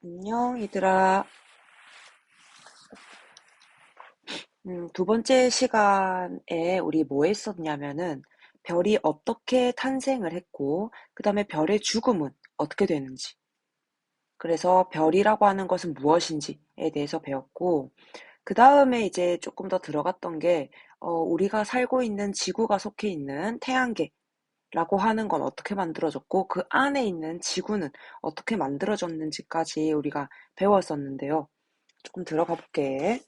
안녕, 얘들아. 두 번째 시간에 우리 뭐 했었냐면은 별이 어떻게 탄생을 했고, 그 다음에 별의 죽음은 어떻게 되는지, 그래서 별이라고 하는 것은 무엇인지에 대해서 배웠고, 그 다음에 이제 조금 더 들어갔던 게, 우리가 살고 있는 지구가 속해 있는 태양계라고 하는 건 어떻게 만들어졌고, 그 안에 있는 지구는 어떻게 만들어졌는지까지 우리가 배웠었는데요. 조금 들어가 볼게.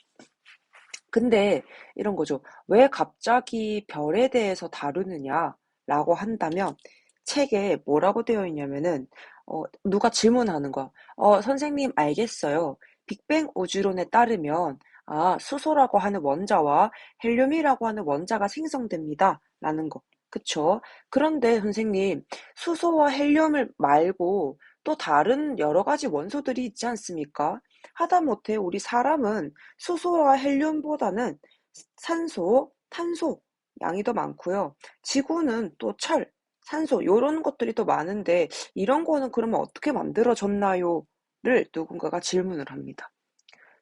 근데 이런 거죠. 왜 갑자기 별에 대해서 다루느냐라고 한다면 책에 뭐라고 되어 있냐면은 누가 질문하는 거야. 선생님 알겠어요. 빅뱅 우주론에 따르면 수소라고 하는 원자와 헬륨이라고 하는 원자가 생성됩니다. 라는 거. 그쵸? 그런데 선생님, 수소와 헬륨을 말고 또 다른 여러 가지 원소들이 있지 않습니까? 하다못해 우리 사람은 수소와 헬륨보다는 산소, 탄소 양이 더 많고요. 지구는 또 철, 산소 요런 것들이 더 많은데 이런 거는 그러면 어떻게 만들어졌나요? 를 누군가가 질문을 합니다.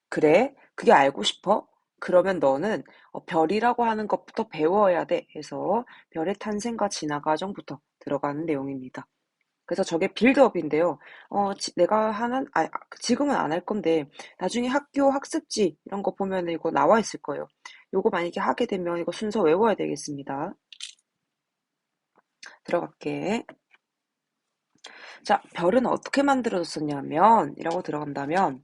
그래? 그게 알고 싶어? 그러면 너는 별이라고 하는 것부터 배워야 돼 해서 별의 탄생과 진화 과정부터 들어가는 내용입니다. 그래서 저게 빌드업인데요. 내가 지금은 안 할 건데, 나중에 학교 학습지 이런 거 보면 이거 나와 있을 거예요. 요거 만약에 하게 되면 이거 순서 외워야 되겠습니다. 들어갈게. 자, 별은 어떻게 만들어졌었냐면, 이라고 들어간다면,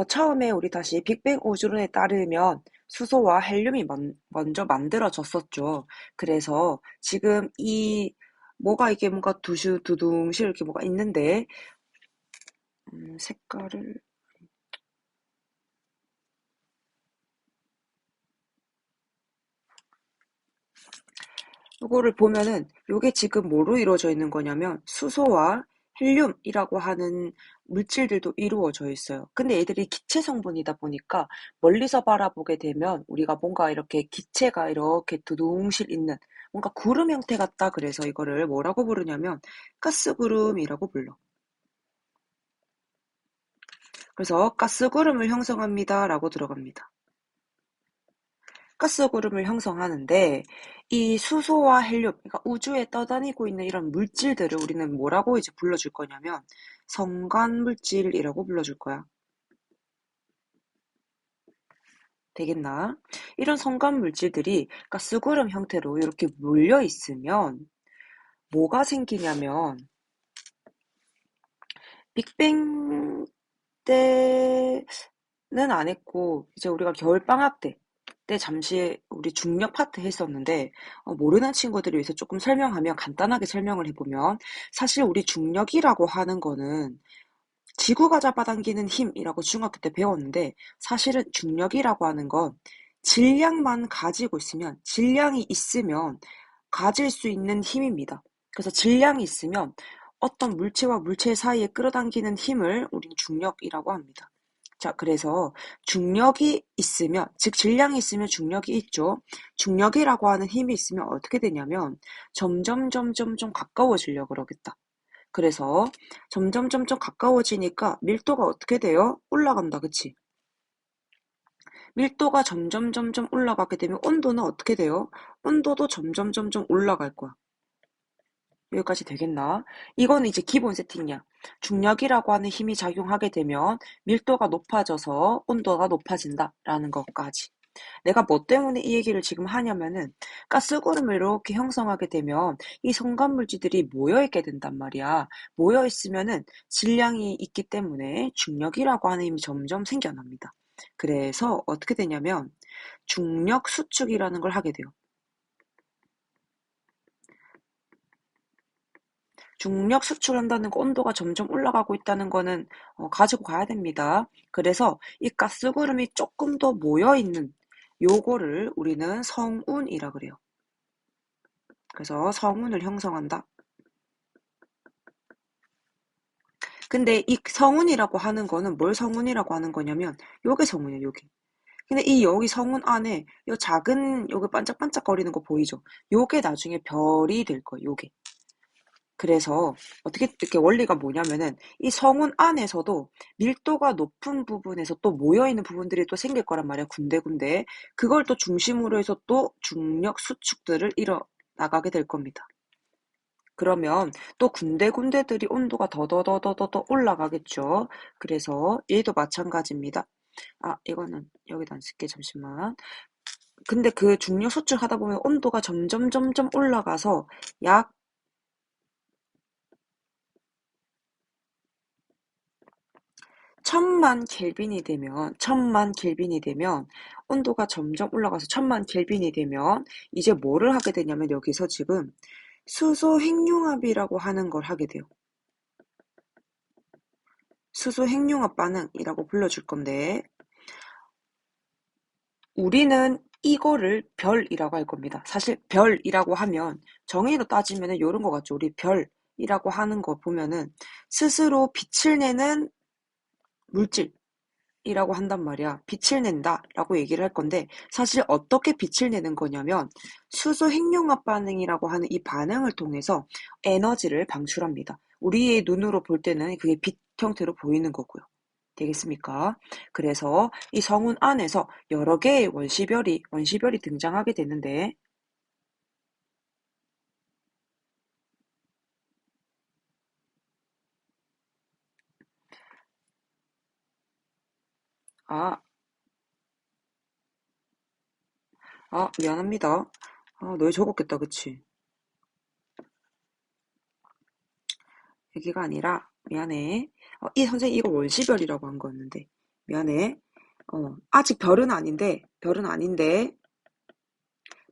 처음에 우리 다시 빅뱅 우주론에 따르면 수소와 헬륨이 먼저 만들어졌었죠. 그래서 지금 뭐가 이게 뭔가 두둥실 이렇게 뭐가 있는데, 색깔을 요거를 보면은 요게 지금 뭐로 이루어져 있는 거냐면 수소와 헬륨이라고 하는 물질들도 이루어져 있어요. 근데 얘들이 기체 성분이다 보니까 멀리서 바라보게 되면 우리가 뭔가 이렇게 기체가 이렇게 두둥실 있는 뭔가 구름 형태 같다 그래서 이거를 뭐라고 부르냐면 가스구름이라고 불러. 그래서 가스구름을 형성합니다라고 들어갑니다. 가스구름을 형성하는데 이 수소와 헬륨, 그러니까 우주에 떠다니고 있는 이런 물질들을 우리는 뭐라고 이제 불러줄 거냐면 성간물질이라고 불러줄 거야. 되겠나? 이런 성간물질들이 가스구름 형태로 이렇게 몰려 있으면 뭐가 생기냐면 빅뱅 때는 안 했고 이제 우리가 겨울방학 때 잠시 우리 중력 파트 했었는데 모르는 친구들을 위해서 조금 설명하면 간단하게 설명을 해보면 사실 우리 중력이라고 하는 거는 지구가 잡아당기는 힘이라고 중학교 때 배웠는데 사실은 중력이라고 하는 건 질량이 있으면 가질 수 있는 힘입니다. 그래서 질량이 있으면 어떤 물체와 물체 사이에 끌어당기는 힘을 우리는 중력이라고 합니다. 자, 그래서 중력이 있으면, 즉 질량이 있으면 중력이 있죠. 중력이라고 하는 힘이 있으면 어떻게 되냐면 점점 좀 가까워지려고 그러겠다. 그래서 점점 가까워지니까 밀도가 어떻게 돼요? 올라간다, 그치? 밀도가 점점 올라가게 되면 온도는 어떻게 돼요? 온도도 점점 올라갈 거야. 여기까지 되겠나? 이거는 이제 기본 세팅이야. 중력이라고 하는 힘이 작용하게 되면 밀도가 높아져서 온도가 높아진다라는 것까지. 내가 뭐 때문에 이 얘기를 지금 하냐면은 가스구름을 이렇게 형성하게 되면 이 성간물질들이 모여 있게 된단 말이야. 모여 있으면은 질량이 있기 때문에 중력이라고 하는 힘이 점점 생겨납니다. 그래서 어떻게 되냐면 중력 수축이라는 걸 하게 돼요. 중력 수출한다는 거 온도가 점점 올라가고 있다는 거는 가지고 가야 됩니다. 그래서 이 가스구름이 조금 더 모여 있는 요거를 우리는 성운이라 그래요. 그래서 성운을 형성한다. 근데 이 성운이라고 하는 거는 뭘 성운이라고 하는 거냐면 요게 성운이에요, 요게. 근데 이 여기 성운 안에 요 작은 요게 반짝반짝거리는 거 보이죠? 요게 나중에 별이 될 거예요, 요게. 그래서 어떻게 이렇게 원리가 뭐냐면은 이 성운 안에서도 밀도가 높은 부분에서 또 모여 있는 부분들이 또 생길 거란 말이야. 군데군데. 그걸 또 중심으로 해서 또 중력 수축들을 이뤄 나가게 될 겁니다. 그러면 또 군데군데들이 온도가 더더더더더 올라가겠죠. 그래서 얘도 마찬가지입니다. 아, 이거는 여기다 안 쓸게. 잠시만. 근데 그 중력 수축하다 보면 온도가 점점 올라가서 약 1000만 켈빈이 되면 온도가 점점 올라가서 1000만 켈빈이 되면 이제 뭐를 하게 되냐면 여기서 지금 수소 핵융합이라고 하는 걸 하게 돼요. 수소 핵융합 반응이라고 불러줄 건데 우리는 이거를 별이라고 할 겁니다. 사실 별이라고 하면 정의로 따지면 이런 거 같죠. 우리 별이라고 하는 거 보면은 스스로 빛을 내는 물질이라고 한단 말이야. 빛을 낸다라고 얘기를 할 건데 사실 어떻게 빛을 내는 거냐면 수소 핵융합 반응이라고 하는 이 반응을 통해서 에너지를 방출합니다. 우리의 눈으로 볼 때는 그게 빛 형태로 보이는 거고요. 되겠습니까? 그래서 이 성운 안에서 여러 개의 원시별이 등장하게 되는데, 아, 미안합니다. 너희 적었겠다, 그치? 여기가 아니라, 미안해. 이 선생님 이거 원시별이라고 한 거였는데, 미안해. 아직 별은 아닌데,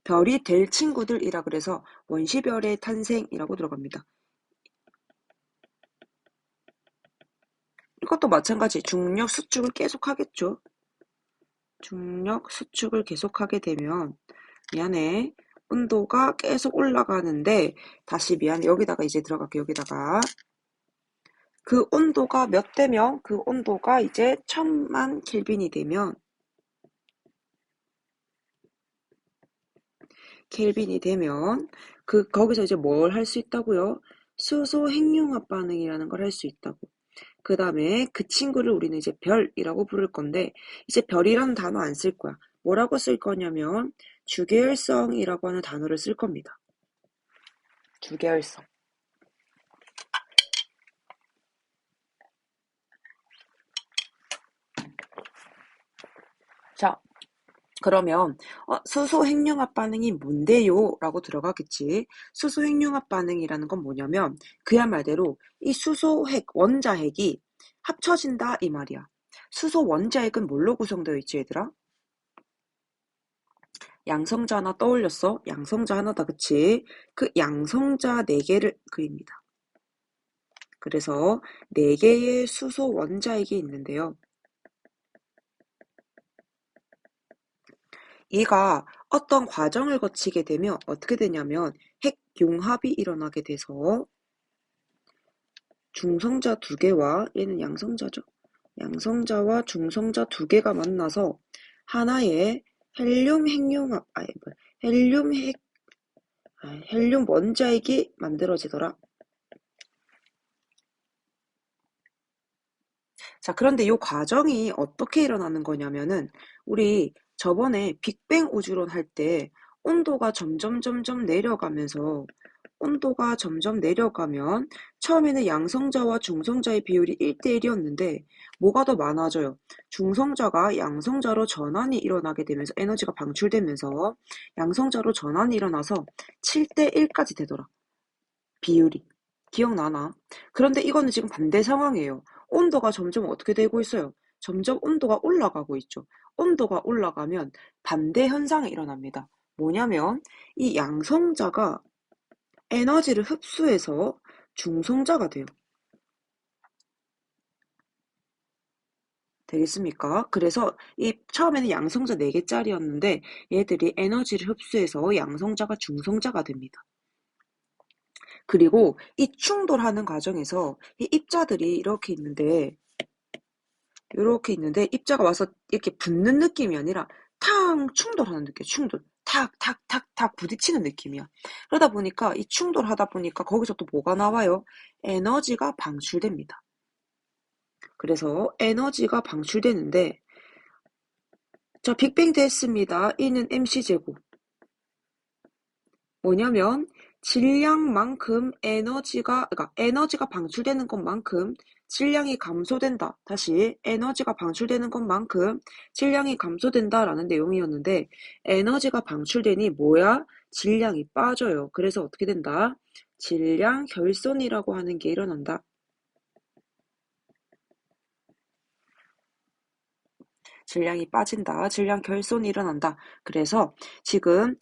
별이 될 친구들이라 그래서 원시별의 탄생이라고 들어갑니다. 이것도 마찬가지 중력 수축을 계속 하겠죠. 중력 수축을 계속하게 되면 미안해. 온도가 계속 올라가는데 다시 미안해. 여기다가 이제 들어갈게. 여기다가 그 온도가 몇 되면 그 온도가 이제 1000만 켈빈이 되면 그 거기서 이제 뭘 할 수 있다고요? 수소 핵융합 반응이라는 걸 할 수 있다고. 그 다음에 그 친구를 우리는 이제 별이라고 부를 건데 이제 별이라는 단어 안 쓸 거야. 뭐라고 쓸 거냐면 주계열성이라고 하는 단어를 쓸 겁니다. 주계열성. 자, 그러면 수소 핵융합 반응이 뭔데요? 라고 들어가겠지. 수소 핵융합 반응이라는 건 뭐냐면 그야 말대로 이 수소핵, 원자핵이 합쳐진다 이 말이야. 수소 원자핵은 뭘로 구성되어 있지 얘들아? 양성자 하나 떠올렸어? 양성자 하나다 그치? 그 양성자 4개를 그립니다. 그래서 4개의 수소 원자핵이 있는데요. 얘가 어떤 과정을 거치게 되면 어떻게 되냐면 핵융합이 일어나게 돼서 중성자 2개와 얘는 양성자죠. 양성자와 중성자 2개가 만나서 하나의 헬륨 핵융합 헬륨 원자핵이 만들어지더라. 자, 그런데 이 과정이 어떻게 일어나는 거냐면은 우리 저번에 빅뱅 우주론 할 때 온도가 점점 내려가면 처음에는 양성자와 중성자의 비율이 1대1이었는데 뭐가 더 많아져요? 중성자가 양성자로 전환이 일어나게 되면서 에너지가 방출되면서 양성자로 전환이 일어나서 7대1까지 되더라. 비율이. 기억나나? 그런데 이거는 지금 반대 상황이에요. 온도가 점점 어떻게 되고 있어요? 점점 온도가 올라가고 있죠. 온도가 올라가면 반대 현상이 일어납니다. 뭐냐면 이 양성자가 에너지를 흡수해서 중성자가 돼요. 되겠습니까? 그래서 이 처음에는 양성자 4개짜리였는데 얘들이 에너지를 흡수해서 양성자가 중성자가 됩니다. 그리고 이 충돌하는 과정에서 이 입자들이 이렇게 있는데 입자가 와서 이렇게 붙는 느낌이 아니라 탕 충돌하는 느낌, 충돌. 탁, 탁, 탁, 탁 부딪히는 느낌이야. 그러다 보니까 이 충돌하다 보니까 거기서 또 뭐가 나와요? 에너지가 방출됩니다. 그래서 에너지가 방출되는데, 자, 빅뱅 됐습니다. E는 mc제곱. 뭐냐면 질량만큼 그러니까 에너지가 방출되는 것만큼 질량이 감소된다. 다시 에너지가 방출되는 것만큼 질량이 감소된다라는 내용이었는데 에너지가 방출되니 뭐야? 질량이 빠져요. 그래서 어떻게 된다? 질량 결손이라고 하는 게 일어난다. 질량이 빠진다. 질량 결손이 일어난다. 그래서 지금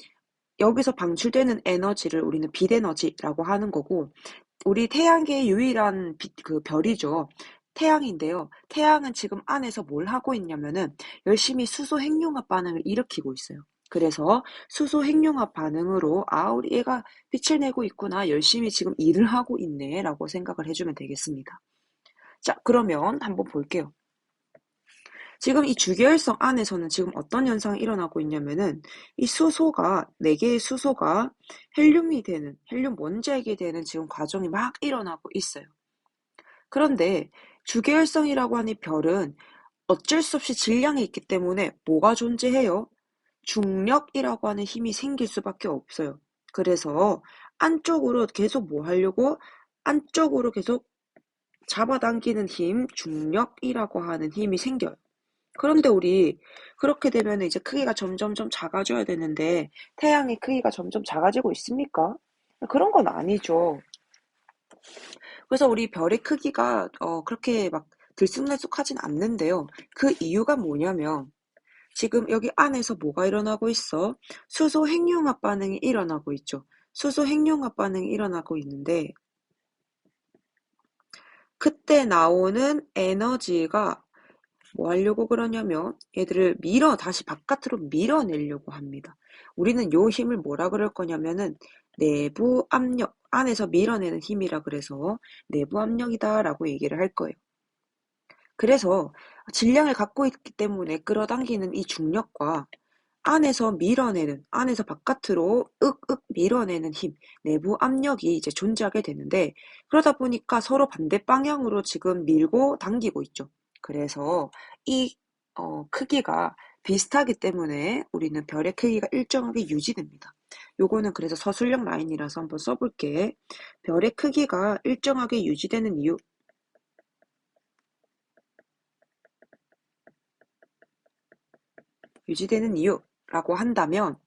여기서 방출되는 에너지를 우리는 빛에너지라고 하는 거고, 우리 태양계의 유일한 그 별이죠. 태양인데요. 태양은 지금 안에서 뭘 하고 있냐면은 열심히 수소 핵융합 반응을 일으키고 있어요. 그래서 수소 핵융합 반응으로 우리 애가 빛을 내고 있구나. 열심히 지금 일을 하고 있네. 라고 생각을 해주면 되겠습니다. 자, 그러면 한번 볼게요. 지금 이 주계열성 안에서는 지금 어떤 현상이 일어나고 있냐면은 이 수소가, 4개의 수소가 헬륨 원자액이 되는 지금 과정이 막 일어나고 있어요. 그런데 주계열성이라고 하는 별은 어쩔 수 없이 질량이 있기 때문에 뭐가 존재해요? 중력이라고 하는 힘이 생길 수밖에 없어요. 그래서 안쪽으로 계속 뭐 하려고? 안쪽으로 계속 잡아당기는 힘, 중력이라고 하는 힘이 생겨요. 그런데 우리 그렇게 되면 이제 크기가 점점점 작아져야 되는데 태양의 크기가 점점 작아지고 있습니까? 그런 건 아니죠. 그래서 우리 별의 크기가 그렇게 막 들쑥날쑥하진 않는데요. 그 이유가 뭐냐면 지금 여기 안에서 뭐가 일어나고 있어? 수소 핵융합 반응이 일어나고 있죠. 수소 핵융합 반응이 일어나고 있는데 그때 나오는 에너지가 뭐 하려고 그러냐면 얘들을 다시 바깥으로 밀어내려고 합니다. 우리는 요 힘을 뭐라 그럴 거냐면은 내부 압력, 안에서 밀어내는 힘이라 그래서 내부 압력이다라고 얘기를 할 거예요. 그래서 질량을 갖고 있기 때문에 끌어당기는 이 중력과 안에서 바깥으로 윽윽 밀어내는 힘, 내부 압력이 이제 존재하게 되는데 그러다 보니까 서로 반대 방향으로 지금 밀고 당기고 있죠. 그래서 이 크기가 비슷하기 때문에 우리는 별의 크기가 일정하게 유지됩니다. 요거는 그래서 서술형 라인이라서 한번 써볼게. 별의 크기가 일정하게 유지되는 이유라고 한다면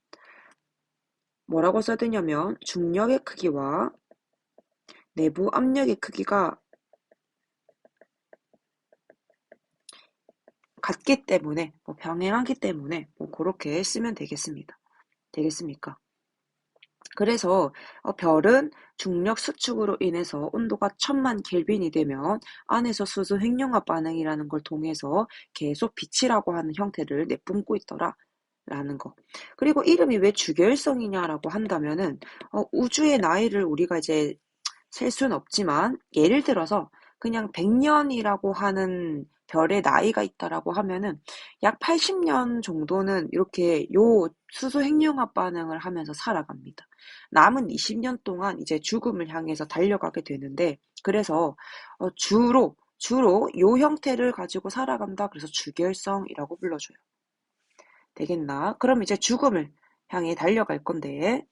뭐라고 써야 되냐면 중력의 크기와 내부 압력의 크기가 같기 때문에 병행하기 때문에 그렇게 쓰면 되겠습니까? 그래서 별은 중력 수축으로 인해서 온도가 1000만 켈빈이 되면 안에서 수소 핵융합 반응이라는 걸 통해서 계속 빛이라고 하는 형태를 내뿜고 있더라. 라는 거. 그리고 이름이 왜 주계열성이냐라고 한다면은 우주의 나이를 우리가 이제 셀 수는 없지만 예를 들어서 그냥 100년이라고 하는 별의 나이가 있다라고 하면은 약 80년 정도는 이렇게 요 수소 핵융합 반응을 하면서 살아갑니다. 남은 20년 동안 이제 죽음을 향해서 달려가게 되는데 그래서 주로 요 형태를 가지고 살아간다. 그래서 주계열성이라고 불러줘요. 되겠나? 그럼 이제 죽음을 향해 달려갈 건데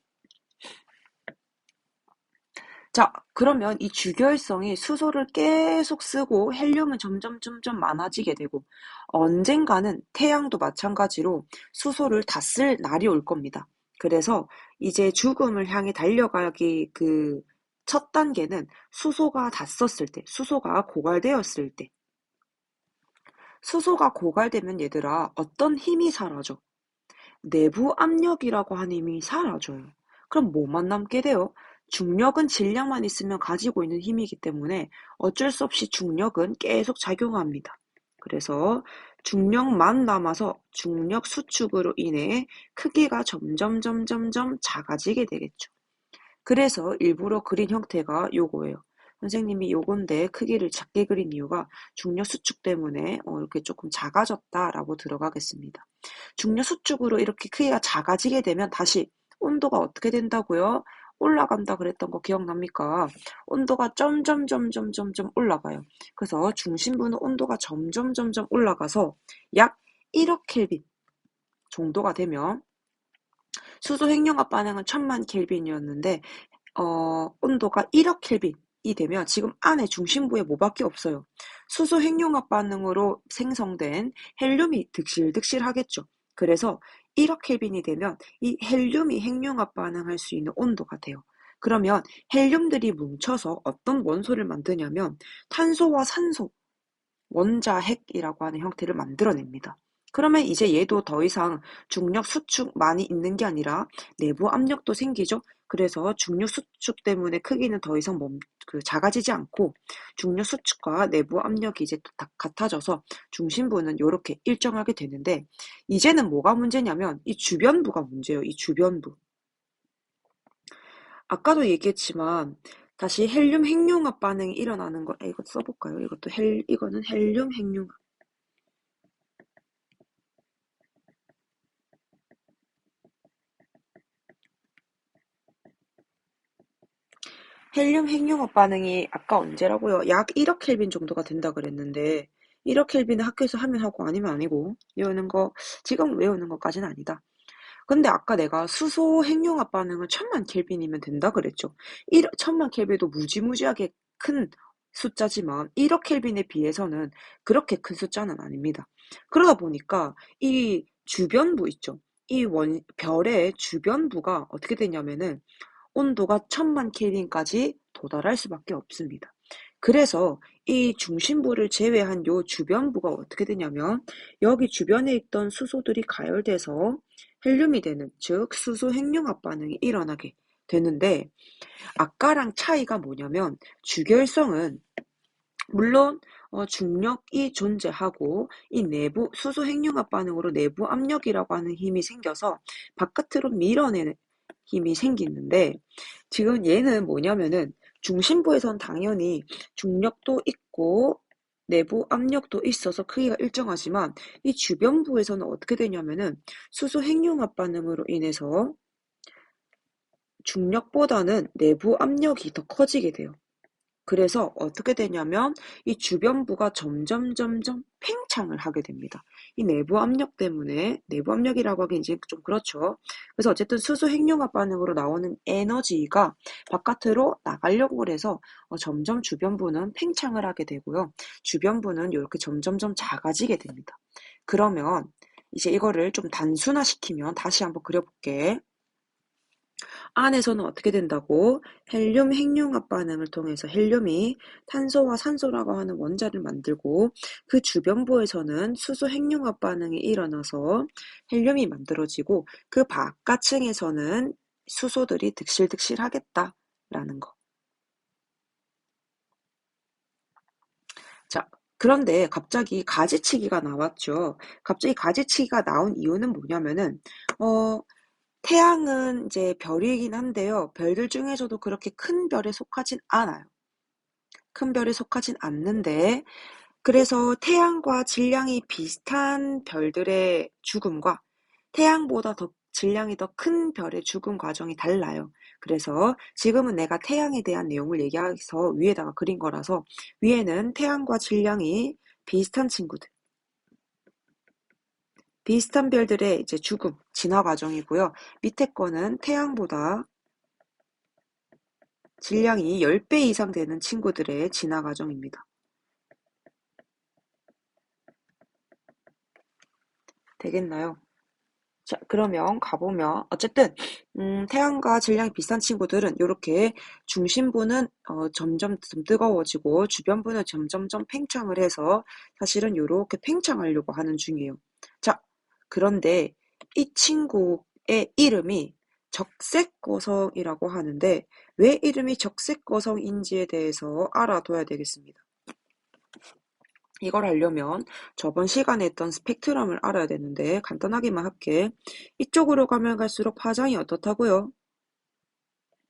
자, 그러면 이 주결성이 수소를 계속 쓰고 헬륨은 점점 많아지게 되고 언젠가는 태양도 마찬가지로 수소를 다 쓸 날이 올 겁니다. 그래서 이제 죽음을 향해 달려가기 그 첫 단계는 수소가 다 썼을 때, 수소가 고갈되었을 때. 수소가 고갈되면 얘들아 어떤 힘이 사라져? 내부 압력이라고 하는 힘이 사라져요. 그럼 뭐만 남게 돼요? 중력은 질량만 있으면 가지고 있는 힘이기 때문에 어쩔 수 없이 중력은 계속 작용합니다. 그래서 중력만 남아서 중력 수축으로 인해 크기가 점점 작아지게 되겠죠. 그래서 일부러 그린 형태가 요거예요. 선생님이 요건데 크기를 작게 그린 이유가 중력 수축 때문에 이렇게 조금 작아졌다라고 들어가겠습니다. 중력 수축으로 이렇게 크기가 작아지게 되면 다시 온도가 어떻게 된다고요? 올라간다 그랬던 거 기억납니까? 온도가 점점점점점점 올라가요. 그래서 중심부는 온도가 점점점점 올라가서 약 1억 켈빈 정도가 되면 수소 핵융합 반응은 1000만 켈빈이었는데 온도가 1억 켈빈이 되면 지금 안에 중심부에 뭐밖에 없어요. 수소 핵융합 반응으로 생성된 헬륨이 득실득실 하겠죠. 그래서 1억 켈빈이 되면 이 헬륨이 핵융합 반응할 수 있는 온도가 돼요. 그러면 헬륨들이 뭉쳐서 어떤 원소를 만드냐면 탄소와 산소, 원자핵이라고 하는 형태를 만들어냅니다. 그러면 이제 얘도 더 이상 중력 수축 많이 있는 게 아니라 내부 압력도 생기죠. 그래서 중력 수축 때문에 크기는 더 이상 작아지지 않고 중력 수축과 내부 압력이 이제 또 같아져서 중심부는 이렇게 일정하게 되는데 이제는 뭐가 문제냐면 이 주변부가 문제예요. 이 주변부. 아까도 얘기했지만 다시 헬륨 핵융합 반응이 일어나는 거, 이거 써볼까요? 이거는 헬륨 핵융합. 헬륨 핵융합 반응이 아까 언제라고요? 약 1억 켈빈 정도가 된다 그랬는데 1억 켈빈은 학교에서 하면 하고 아니면 아니고 외우는 거 지금 외우는 것까지는 아니다. 근데 아까 내가 수소 핵융합 반응은 1000만 켈빈이면 된다 그랬죠. 1000만 켈빈도 무지무지하게 큰 숫자지만 1억 켈빈에 비해서는 그렇게 큰 숫자는 아닙니다. 그러다 보니까 이 주변부 있죠. 별의 주변부가 어떻게 되냐면은 온도가 1000만 켈빈까지 도달할 수밖에 없습니다. 그래서 이 중심부를 제외한 요 주변부가 어떻게 되냐면 여기 주변에 있던 수소들이 가열돼서 헬륨이 되는, 즉 수소 핵융합 반응이 일어나게 되는데 아까랑 차이가 뭐냐면 주결성은 물론 중력이 존재하고 이 내부 수소 핵융합 반응으로 내부 압력이라고 하는 힘이 생겨서 바깥으로 밀어내는 힘이 생기는데 지금 얘는 뭐냐면은 중심부에선 당연히 중력도 있고 내부 압력도 있어서 크기가 일정하지만 이 주변부에서는 어떻게 되냐면은 수소 핵융합 반응으로 인해서 중력보다는 내부 압력이 더 커지게 돼요. 그래서 어떻게 되냐면 이 주변부가 점점 팽창을 하게 됩니다. 이 내부 압력 때문에, 내부 압력이라고 하기 이제 좀 그렇죠. 그래서 어쨌든 수소 핵융합 반응으로 나오는 에너지가 바깥으로 나가려고 해서 점점 주변부는 팽창을 하게 되고요. 주변부는 이렇게 점점점 작아지게 됩니다. 그러면 이제 이거를 좀 단순화시키면 다시 한번 그려볼게. 안에서는 어떻게 된다고? 헬륨 핵융합 반응을 통해서 헬륨이 탄소와 산소라고 하는 원자를 만들고 그 주변부에서는 수소 핵융합 반응이 일어나서 헬륨이 만들어지고 그 바깥층에서는 수소들이 득실득실 하겠다라는 거. 자, 그런데 갑자기 가지치기가 나왔죠. 갑자기 가지치기가 나온 이유는 뭐냐면은 태양은 이제 별이긴 한데요. 별들 중에서도 그렇게 큰 별에 속하진 않아요. 큰 별에 속하진 않는데, 그래서 태양과 질량이 비슷한 별들의 죽음과 태양보다 더 질량이 더 큰 별의 죽음 과정이 달라요. 그래서 지금은 내가 태양에 대한 내용을 얘기해서 위에다가 그린 거라서 위에는 태양과 질량이 비슷한 친구들, 비슷한 별들의 이제 죽음, 진화 과정이고요. 밑에 거는 태양보다 질량이 10배 이상 되는 친구들의 진화 과정입니다. 되겠나요? 자, 그러면 가보면 어쨌든 태양과 질량이 비슷한 친구들은 이렇게 중심부는 점점 좀 뜨거워지고 주변부는 점점점 팽창을 해서 사실은 이렇게 팽창하려고 하는 중이에요. 자, 그런데 이 친구의 이름이 적색거성이라고 하는데 왜 이름이 적색거성인지에 대해서 알아둬야 되겠습니다. 이걸 하려면 저번 시간에 했던 스펙트럼을 알아야 되는데 간단하게만 할게. 이쪽으로 가면 갈수록 파장이 어떻다고요?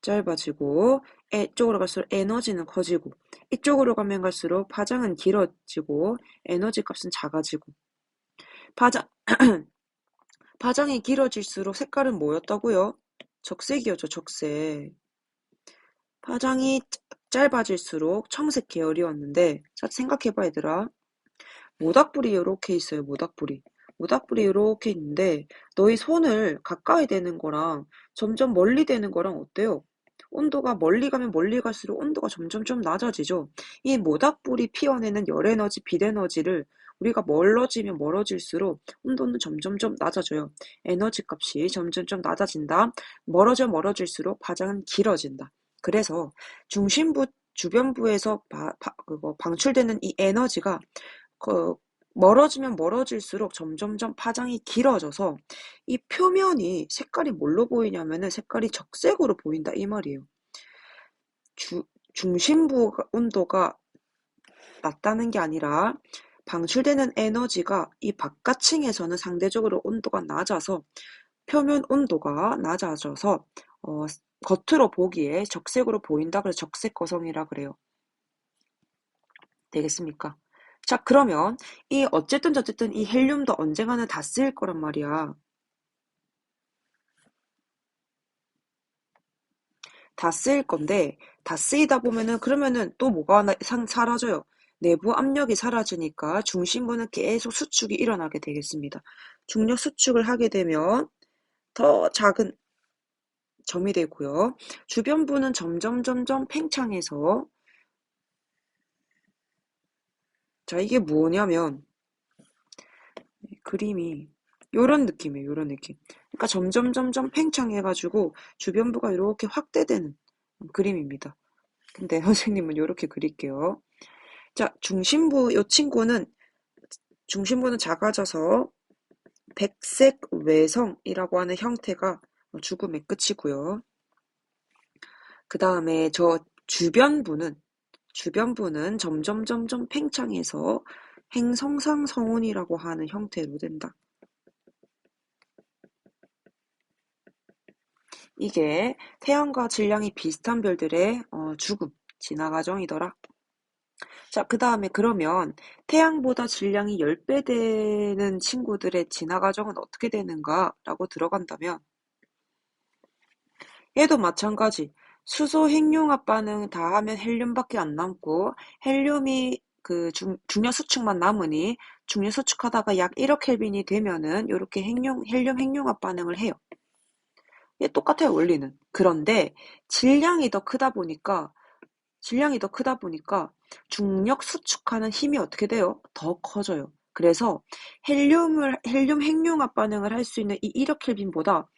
짧아지고 이쪽으로 갈수록 에너지는 커지고 이쪽으로 가면 갈수록 파장은 길어지고 에너지 값은 작아지고 파장, 파장이 길어질수록 색깔은 뭐였다고요? 적색이었죠, 적색. 파장이 짧아질수록 청색 계열이었는데 자 생각해봐 얘들아. 모닥불이 이렇게 있어요. 모닥불이. 모닥불이 이렇게 있는데 너희 손을 가까이 대는 거랑 점점 멀리 대는 거랑 어때요? 온도가 멀리 가면 멀리 갈수록 온도가 점점 좀 낮아지죠. 이 모닥불이 피워내는 열에너지, 빛에너지를 우리가 멀어지면 멀어질수록 온도는 점점 좀 낮아져요. 에너지 값이 점점 좀 낮아진다. 멀어질수록 파장은 길어진다. 그래서 중심부 주변부에서 방출되는 이 에너지가 그 멀어지면 멀어질수록 점점점 파장이 길어져서 이 표면이 색깔이 뭘로 보이냐면은 색깔이 적색으로 보인다 이 말이에요. 중심부 온도가 낮다는 게 아니라 방출되는 에너지가 이 바깥층에서는 상대적으로 온도가 낮아서 표면 온도가 낮아져서 겉으로 보기에 적색으로 보인다. 그래서 적색 거성이라 그래요. 되겠습니까? 자, 그러면 어쨌든 저쨌든 이 헬륨도 언젠가는 다 쓰일 거란 말이야. 다 쓰일 건데 다 쓰이다 보면은 그러면은 또 뭐가 사라져요. 내부 압력이 사라지니까 중심부는 계속 수축이 일어나게 되겠습니다. 중력 수축을 하게 되면 더 작은 점이 되고요. 주변부는 점점 팽창해서 자, 이게 뭐냐면 그림이 요런 느낌이에요. 요런 느낌. 그러니까 점점 팽창해가지고 주변부가 이렇게 확대되는 그림입니다. 근데 선생님은 이렇게 그릴게요. 자, 요 친구는 중심부는 작아져서 백색 외성이라고 하는 형태가 죽음의 끝이고요. 그 다음에 저 주변부는 점점 팽창해서 행성상 성운이라고 하는 형태로 된다. 이게 태양과 질량이 비슷한 별들의 죽음, 진화 과정이더라. 자, 그 다음에 그러면 태양보다 질량이 10배 되는 친구들의 진화 과정은 어떻게 되는가라고 들어간다면 얘도 마찬가지. 수소 핵융합 반응 다 하면 헬륨밖에 안 남고 헬륨이 그 중력 수축만 남으니 중력 수축하다가 약 1억 켈빈이 되면은 이렇게 헬륨 핵융합 반응을 해요. 얘 똑같아요, 원리는. 그런데 질량이 더 크다 보니까 중력 수축하는 힘이 어떻게 돼요? 더 커져요. 그래서 헬륨 핵융합 반응을 할 수 있는 이 1억 켈빈보다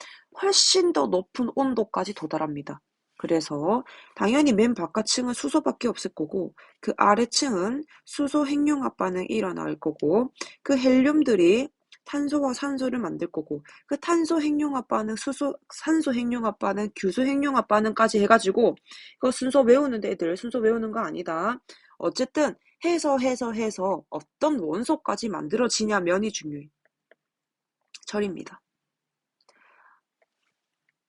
훨씬 더 높은 온도까지 도달합니다. 그래서 당연히 맨 바깥층은 수소밖에 없을 거고 그 아래층은 수소 핵융합 반응이 일어날 거고 그 헬륨들이 탄소와 산소를 만들 거고 그 탄소 핵융합 반응, 산소 핵융합 반응, 규소 핵융합 반응까지 해가지고 이거 순서 외우는데 애들 순서 외우는 거 아니다. 어쨌든 해서 어떤 원소까지 만들어지냐면이 중요해. 철입니다.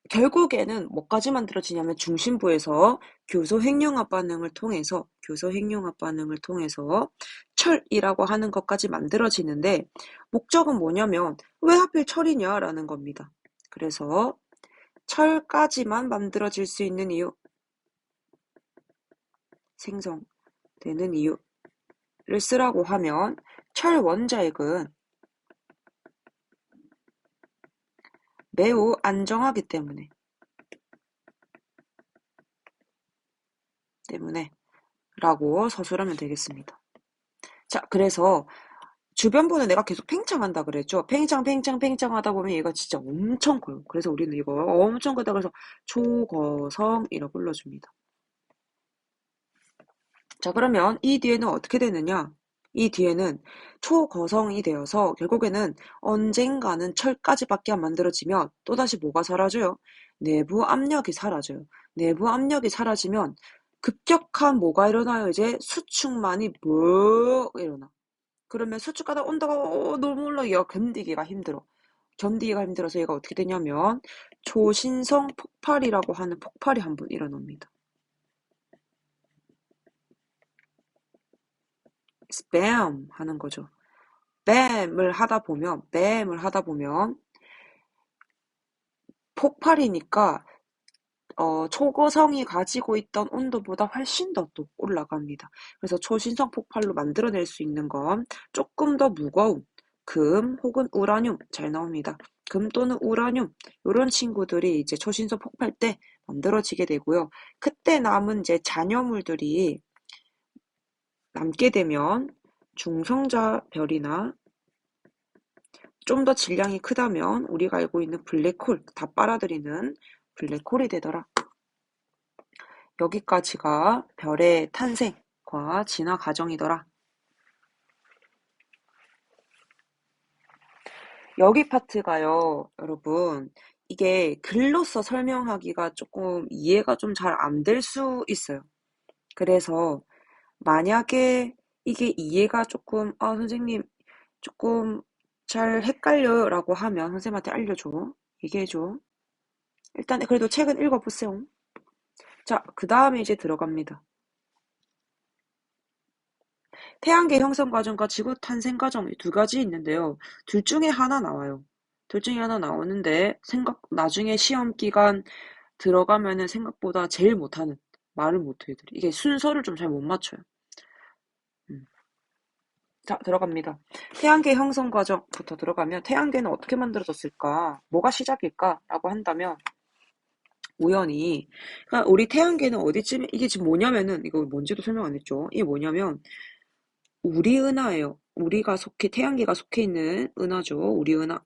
결국에는 뭐까지 만들어지냐면 중심부에서 교소 핵융합 반응을 통해서 철이라고 하는 것까지 만들어지는데 목적은 뭐냐면 왜 하필 철이냐라는 겁니다. 그래서 철까지만 만들어질 수 있는 이유, 생성되는 이유를 쓰라고 하면 철 원자핵은 매우 안정하기 때문에 라고 서술하면 되겠습니다. 자, 그래서 주변부는 내가 계속 팽창한다 그랬죠. 팽창 하다 보면 얘가 진짜 엄청 커요. 그래서 우리는 이거 엄청 크다 그래서 초거성이라고 불러줍니다. 자, 그러면 이 뒤에는 어떻게 되느냐? 이 뒤에는 초거성이 되어서 결국에는 언젠가는 철까지밖에 안 만들어지면 또다시 뭐가 사라져요? 내부 압력이 사라져요. 내부 압력이 사라지면 급격한 뭐가 일어나요? 이제 수축만이 뭐 일어나. 그러면 수축하다 온도가 너무 올라 얘가 견디기가 힘들어서 얘가 어떻게 되냐면 초신성 폭발이라고 하는 폭발이 한번 일어납니다. spam 하는 거죠. 뱀을 하다 보면 폭발이니까 초고성이 가지고 있던 온도보다 훨씬 더 또 올라갑니다. 그래서 초신성 폭발로 만들어낼 수 있는 건 조금 더 무거운 금 혹은 우라늄 잘 나옵니다. 금 또는 우라늄 이런 친구들이 이제 초신성 폭발 때 만들어지게 되고요. 그때 남은 이제 잔여물들이 남게 되면 중성자 별이나 좀 더 질량이 크다면 우리가 알고 있는 블랙홀 다 빨아들이는 블랙홀이 되더라. 여기까지가 별의 탄생과 진화 과정이더라. 여기 파트가요, 여러분. 이게 글로써 설명하기가 조금 이해가 좀 잘 안 될 수 있어요. 그래서 만약에 이게 이해가 조금, 선생님, 조금 잘 헷갈려요 라고 하면 선생님한테 알려줘. 얘기해줘. 일단 그래도 책은 읽어보세요. 자, 그 다음에 이제 들어갑니다. 태양계 형성 과정과 지구 탄생 과정 이 두 가지 있는데요. 둘 중에 하나 나와요. 둘 중에 하나 나오는데 나중에 시험 기간 들어가면은 생각보다 제일 못하는 말을 못해 애들이. 이게 순서를 좀 잘 못 맞춰요. 음. 자, 들어갑니다. 태양계 형성 과정부터 들어가면 태양계는 어떻게 만들어졌을까? 뭐가 시작일까? 라고 한다면 우연히 그러니까 우리 태양계는 어디쯤에 이게 지금 뭐냐면은 이거 뭔지도 설명 안 했죠. 이게 뭐냐면 우리 은하예요. 태양계가 속해 있는 은하죠. 우리 은하.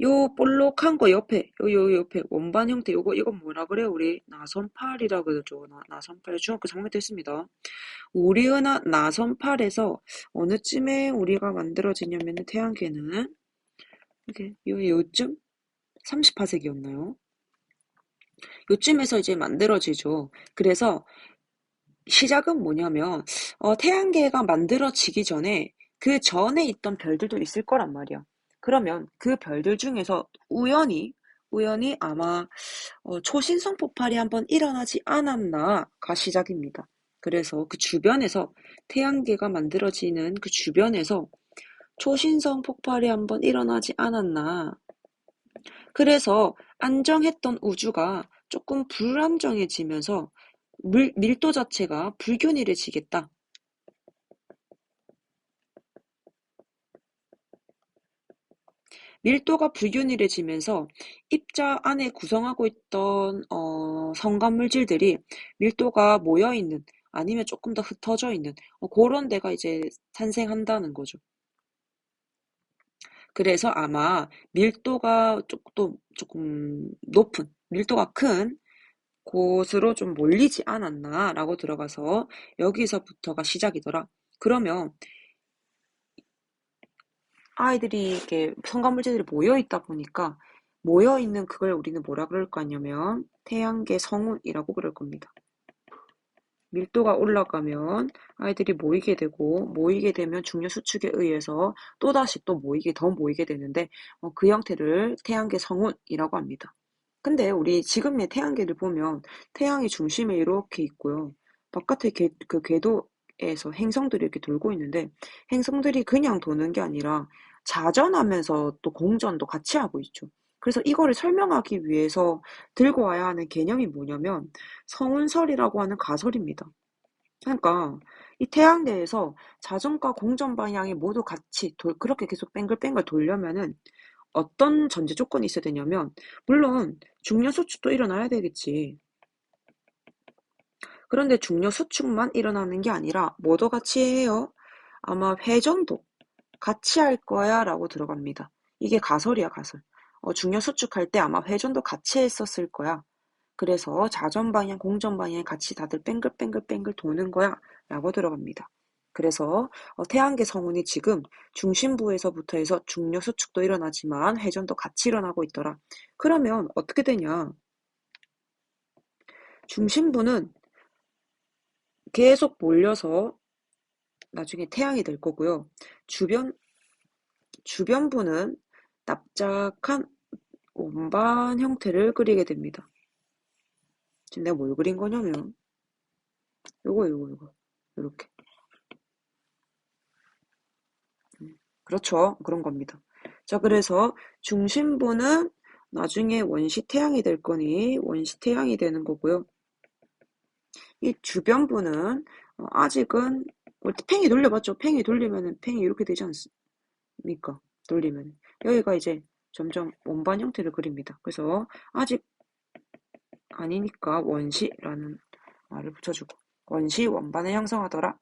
요 볼록한 거 옆에, 요 옆에 원반 형태, 이건 뭐라 그래요? 우리 나선팔이라 그러죠. 나선팔 중학교 3학년 때 했습니다. 우리 은하 나선팔에서 어느쯤에 우리가 만들어지냐면은 태양계는 이게 요쯤 30파세기였나요? 요쯤에서 이제 만들어지죠. 그래서 시작은 뭐냐면 태양계가 만들어지기 전에 그 전에 있던 별들도 있을 거란 말이야. 그러면 그 별들 중에서 우연히 아마 초신성 폭발이 한번 일어나지 않았나가 시작입니다. 그래서 그 주변에서 태양계가 만들어지는 그 주변에서 초신성 폭발이 한번 일어나지 않았나. 그래서 안정했던 우주가 조금 불안정해지면서 밀도 자체가 불균일해지겠다. 밀도가 불균일해지면서 입자 안에 구성하고 있던 성간 물질들이 밀도가 모여 있는 아니면 조금 더 흩어져 있는 그런 데가 이제 탄생한다는 거죠. 그래서 아마 밀도가 조금 높은 밀도가 큰 곳으로 좀 몰리지 않았나라고 들어가서 여기서부터가 시작이더라. 그러면 아이들이 이렇게 성간물질들이 모여 있다 보니까 모여 있는 그걸 우리는 뭐라 그럴 거냐면 태양계 성운이라고 그럴 겁니다. 밀도가 올라가면 아이들이 모이게 되고 모이게 되면 중력 수축에 의해서 또다시 또 더 모이게 되는데 그 형태를 태양계 성운이라고 합니다. 근데 우리 지금의 태양계를 보면 태양이 중심에 이렇게 있고요. 바깥에 그 궤도에서 행성들이 이렇게 돌고 있는데 행성들이 그냥 도는 게 아니라 자전하면서 또 공전도 같이 하고 있죠. 그래서 이거를 설명하기 위해서 들고 와야 하는 개념이 뭐냐면 성운설이라고 하는 가설입니다. 그러니까 이 태양계에서 자전과 공전 방향이 모두 같이 그렇게 계속 뱅글뱅글 돌려면은 어떤 전제 조건이 있어야 되냐면 물론 중력 수축도 일어나야 되겠지. 그런데 중력 수축만 일어나는 게 아니라 뭐도 같이 해요? 아마 회전도 같이 할 거야 라고 들어갑니다. 이게 가설이야, 가설. 중력 수축할 때 아마 회전도 같이 했었을 거야. 그래서 자전 방향, 공전 방향 같이 다들 뱅글뱅글뱅글 도는 거야 라고 들어갑니다. 그래서 태양계 성운이 지금 중심부에서부터 해서 중력 수축도 일어나지만 회전도 같이 일어나고 있더라. 그러면 어떻게 되냐? 중심부는 계속 몰려서 나중에 태양이 될 거고요. 주변부는 납작한 원반 형태를 그리게 됩니다. 지금 내가 뭘 그린 거냐면 요거. 요렇게. 그렇죠. 그런 겁니다. 자, 그래서 중심부는 나중에 원시 태양이 될 거니 원시 태양이 되는 거고요. 이 주변부는 아직은 팽이 돌려봤죠. 팽이 돌리면은 팽이 이렇게 되지 않습니까? 돌리면 여기가 이제 점점 원반 형태를 그립니다. 그래서 아직 아니니까 원시라는 말을 붙여주고 원시 원반을 형성하더라.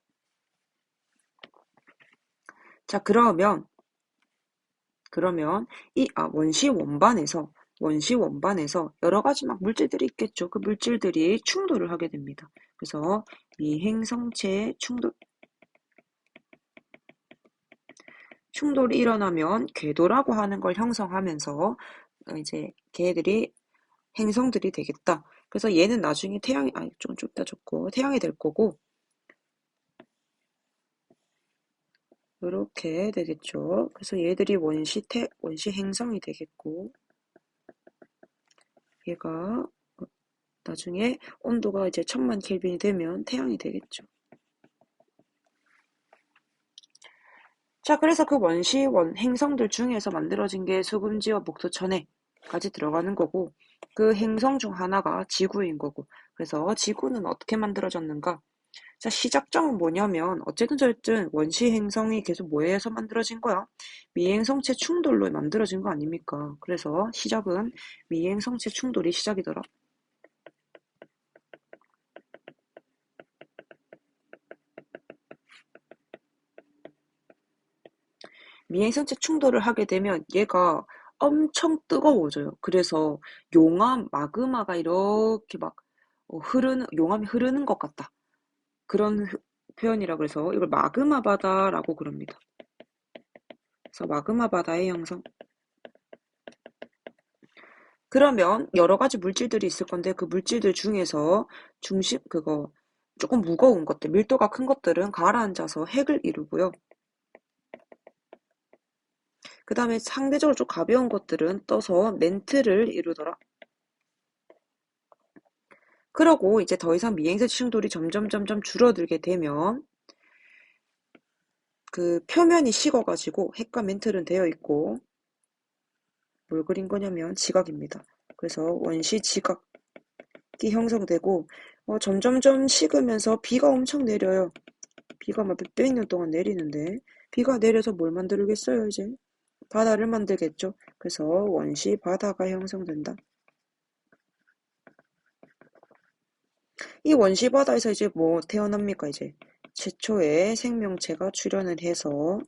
자, 그러면 원시 원반에서 여러 가지 막 물질들이 있겠죠. 그 물질들이 충돌을 하게 됩니다. 그래서 미행성체의 충돌이 일어나면 궤도라고 하는 걸 형성하면서 이제 걔들이 행성들이 되겠다. 그래서 얘는 나중에 좀 좁다 좁고 태양이 될 거고 이렇게 되겠죠. 그래서 얘들이 원시 행성이 되겠고 얘가 나중에 온도가 이제 1000만 켈빈이 되면 태양이 되겠죠. 자, 그래서 그 행성들 중에서 만들어진 게 수금지와 목토천해까지 들어가는 거고, 그 행성 중 하나가 지구인 거고, 그래서 지구는 어떻게 만들어졌는가? 자, 시작점은 뭐냐면, 어쨌든 원시 행성이 계속 뭐에서 만들어진 거야? 미행성체 충돌로 만들어진 거 아닙니까? 그래서 시작은 미행성체 충돌이 시작이더라. 미행성체 충돌을 하게 되면 얘가 엄청 뜨거워져요. 그래서 마그마가 이렇게 막 용암이 흐르는 것 같다. 그런 표현이라 그래서 이걸 마그마 바다라고 그럽니다. 그래서 마그마 바다의 형성. 그러면 여러 가지 물질들이 있을 건데 그 물질들 중에서 조금 무거운 것들, 밀도가 큰 것들은 가라앉아서 핵을 이루고요. 그 다음에 상대적으로 좀 가벼운 것들은 떠서 멘트를 이루더라. 그러고 이제 더 이상 미행세 충돌이 점점 줄어들게 되면 그 표면이 식어가지고 핵과 멘틀은 되어 있고 뭘 그린 거냐면 지각입니다. 그래서 원시 지각이 형성되고 점점점 식으면서 비가 엄청 내려요. 비가 막 몇백 년 동안 내리는데 비가 내려서 뭘 만들겠어요 이제? 바다를 만들겠죠. 그래서 원시 바다가 형성된다. 이 원시 바다에서 이제 뭐 태어납니까 이제? 최초의 생명체가 출현을 해서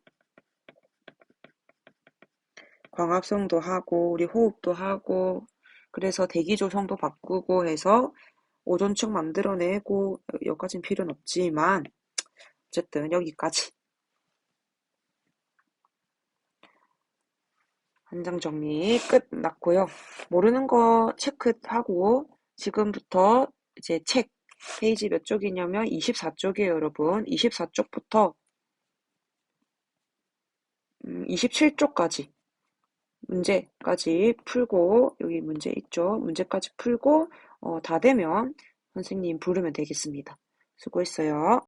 광합성도 하고 우리 호흡도 하고 그래서 대기 조성도 바꾸고 해서 오존층 만들어내고 여기까지는 필요는 없지만 어쨌든 여기까지 한 장 정리 끝났고요. 모르는 거 체크하고 지금부터 이제 책 페이지 몇 쪽이냐면 24쪽이에요, 여러분. 24쪽부터 27쪽까지 문제까지 풀고 여기 문제 있죠? 문제까지 풀고 다 되면 선생님 부르면 되겠습니다. 수고했어요.